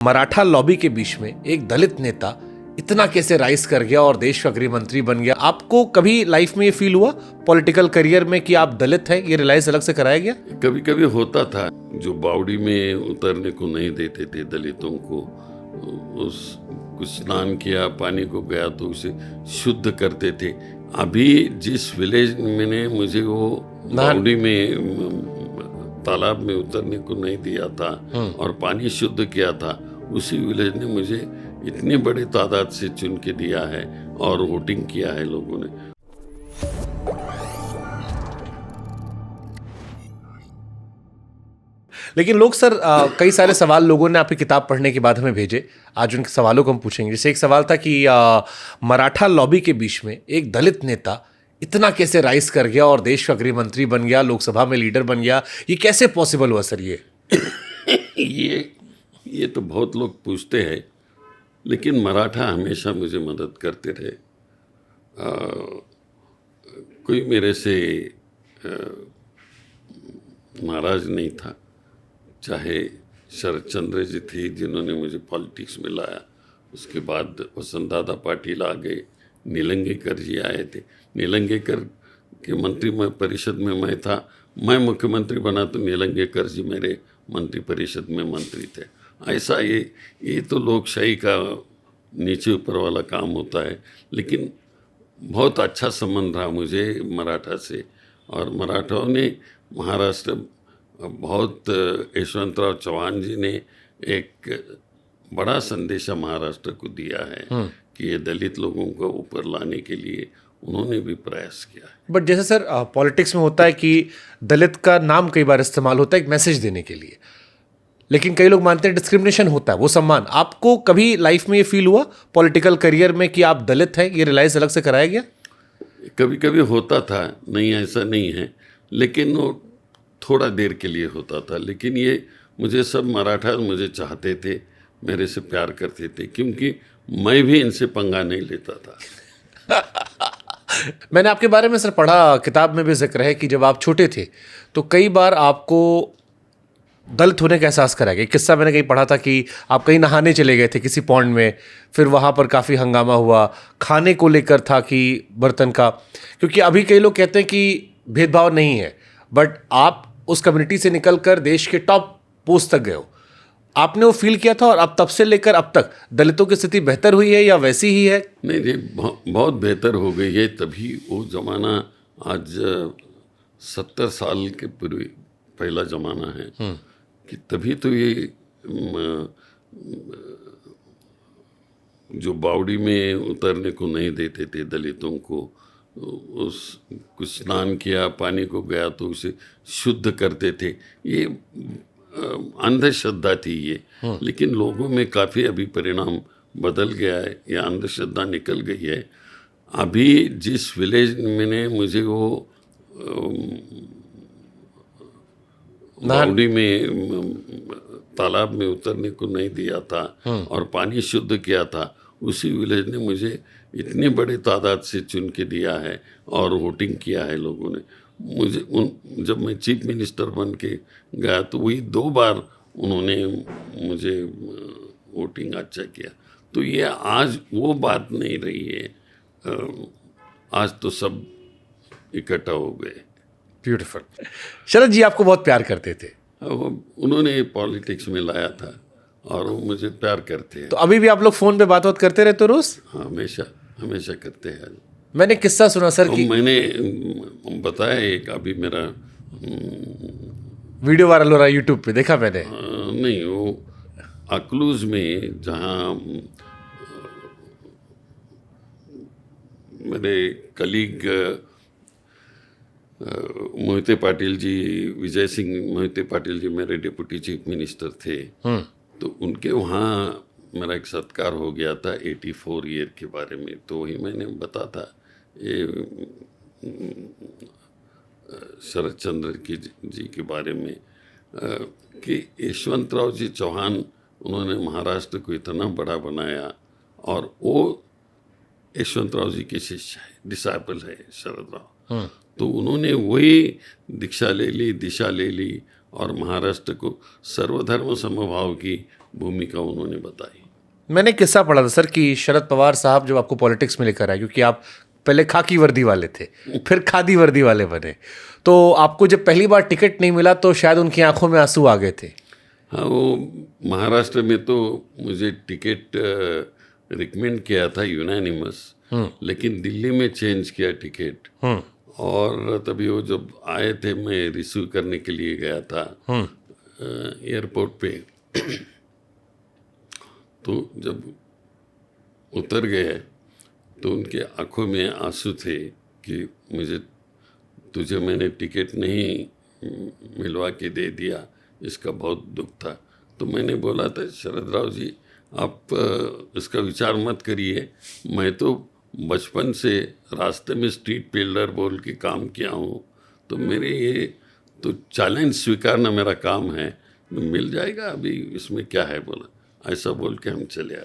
Maratha lobby के बीच में एक दलित नेता इतना कैसे राइज कर गया और देश का गृह मंत्री बन गया? आपको कभी लाइफ में ये फील हुआ पॉलिटिकल करियर में कि आप दलित हैं, ये रियलाइज अलग से कराया गया? कभी कभी होता था, जो बावड़ी में उतरने को नहीं देते थे दलितों को, उस कुछ स्नान किया, पानी को गया तो उसे शुद्ध करते थे। अभी जिस विलेज में मुझे वो बावड़ी में तालाब में उतरने को नहीं दिया था और पानी शुद्ध किया था, उसी विलेज ने मुझे इतनी बड़ी तादाद से चुन के दिया है और वोटिंग किया है लोगों ने। लेकिन लोग सर कई सारे सवाल लोगों ने आपकी किताब पढ़ने के बाद हमें भेजे। आज उन सवालों को हम पूछेंगे। जैसे एक सवाल था कि मराठा लॉबी के बीच में एक दलित नेता इतना कैसे राइज कर गया और देश का गृह मंत्री बन गया, लोकसभा में लीडर बन गया, ये कैसे पॉसिबल हुआ सर? ये तो बहुत लोग पूछते हैं, लेकिन मराठा हमेशा मुझे मदद करते रहे। कोई मेरे से नाराज नहीं था। चाहे शरद चंद्र जी थे जिन्होंने मुझे पॉलिटिक्स में लाया, उसके बाद वसंत दादा पाटिल आ गए, नीलंगेकर जी आए थे। नीलंगेकर के मंत्री परिषद में मैं था, मैं मुख्यमंत्री बना तो नीलंगेकर जी मेरे मंत्री परिषद में मंत्री थे। ऐसा ये तो लोकशाही का नीचे ऊपर वाला काम होता है। लेकिन बहुत अच्छा संबंध रहा मुझे मराठा से, और मराठाओं ने महाराष्ट्र बहुत, यशवंतराव चौहान जी ने एक बड़ा संदेशा महाराष्ट्र को दिया है कि ये दलित लोगों को ऊपर लाने के लिए उन्होंने भी प्रयास किया है। बट जैसे सर पॉलिटिक्स में होता है कि दलित का नाम कई बार इस्तेमाल होता है एक मैसेज देने के लिए, लेकिन कई लोग मानते हैं डिस्क्रिमिनेशन होता है, वो सम्मान। आपको कभी लाइफ में ये फील हुआ पॉलिटिकल करियर में कि आप दलित हैं, ये रियलाइज अलग से कराया गया? कभी कभी होता था, नहीं ऐसा नहीं है, लेकिन वो थोड़ा देर के लिए होता था। लेकिन ये मुझे सब मराठा मुझे चाहते थे, मेरे से प्यार करते थे, क्योंकि मैं भी इनसे पंगा नहीं लेता था। मैंने आपके बारे में सर पढ़ा, किताब में भी जिक्र है कि जब आप छोटे थे तो कई बार आपको दलित होने का एहसास कराया गया। किस्सा मैंने कहीं पढ़ा था कि आप कहीं नहाने चले गए थे किसी पॉन्ड में, फिर वहाँ पर काफ़ी हंगामा हुआ, खाने को लेकर था कि बर्तन का, क्योंकि अभी कई लोग कहते हैं कि भेदभाव नहीं है, बट आप उस कम्युनिटी से निकलकर देश के टॉप पोस्ट तक गए हो। आपने वो फील किया था, और अब तब से लेकर अब तक दलितों की स्थिति बेहतर हुई है या वैसी ही है? नहीं जी, बहुत बेहतर हो गई है। तभी वो ज़माना आज 70 साल के पूर्व पहला ज़माना है कि तभी तो ये जो बावड़ी में उतरने को नहीं देते थे दलितों को, उस कुछ स्नान किया, पानी को गया तो उसे शुद्ध करते थे। ये अंधश्रद्धा थी ये, लेकिन लोगों में काफ़ी अभी परिणाम बदल गया है, ये अंधश्रद्धा निकल गई है। अभी जिस विलेज में मुझे वो बावड़ी में तालाब में उतरने को नहीं दिया था और पानी शुद्ध किया था, उसी विलेज ने मुझे इतनी बड़ी तादाद से चुन के दिया है और वोटिंग किया है लोगों ने। मुझे जब मैं चीफ मिनिस्टर बन के गया तो वही 2 बार उन्होंने मुझे वोटिंग अच्छा किया। तो ये आज वो बात नहीं रही है, आज तो सब इकट्ठा हो गए। ब्यूटीफुल। शरद जी आपको बहुत प्यार करते थे, उन्होंने पॉलिटिक्स में लाया था और वो मुझे प्यार करते हैं। तो अभी भी आप लोग फोन पे बात करते रहते हो रोज? हाँ, हमेशा हमेशा करते हैं। मैंने किस्सा सुना सर कि मैंने बताया एक, अभी मेरा वीडियो वायरल हो रहा है यूट्यूब पे, देखा मैंने। नहीं, वो अकलूज में जहाँ मेरे कलीग मोहिते पाटिल जी, विजय सिंह मोहिते पाटिल जी मेरे डिप्टी चीफ मिनिस्टर थे, तो उनके वहाँ मेरा एक सत्कार हो गया था 84 ईयर के बारे में। तो वही मैंने बता था ये शरद चंद्र जी के बारे में कि यशवंतराव जी चौहान, उन्होंने महाराष्ट्र को इतना बड़ा बनाया, और वो यशवंतराव जी के शिष्य है, डिसाइपल है शरद राव। तो उन्होंने वही दीक्षा ले ली, दिशा ले ली और महाराष्ट्र को सर्वधर्म समभाव की भूमिका उन्होंने बताई। मैंने किस्सा पढ़ा था सर कि शरद पवार साहब जब आपको पॉलिटिक्स में लेकर आए, क्योंकि आप पहले खाकी वर्दी वाले थे फिर खादी वर्दी वाले बने, तो आपको जब पहली बार टिकट नहीं मिला तो शायद उनकी आंखों में आंसू आ गए थे। हाँ, वो महाराष्ट्र में तो मुझे टिकट रिकमेंड किया था यूनानिमस, लेकिन दिल्ली में चेंज किया टिकट। और तभी वो जब आए थे, मैं रिसीव करने के लिए गया था एयरपोर्ट पे, तो जब उतर गए तो उनके आंखों में आंसू थे कि मुझे तुझे मैंने टिकट नहीं मिलवा के दे दिया, इसका बहुत दुख था। तो मैंने बोला था, शरद राव जी आप इसका विचार मत करिए, मैं तो बचपन से रास्ते में स्ट्रीट पेल्डर बोल के काम किया हूँ, तो मेरे ये तो चैलेंज स्वीकारना मेरा काम है, मिल जाएगा, अभी इसमें क्या है, बोला। ऐसा बोल के हम चले आए।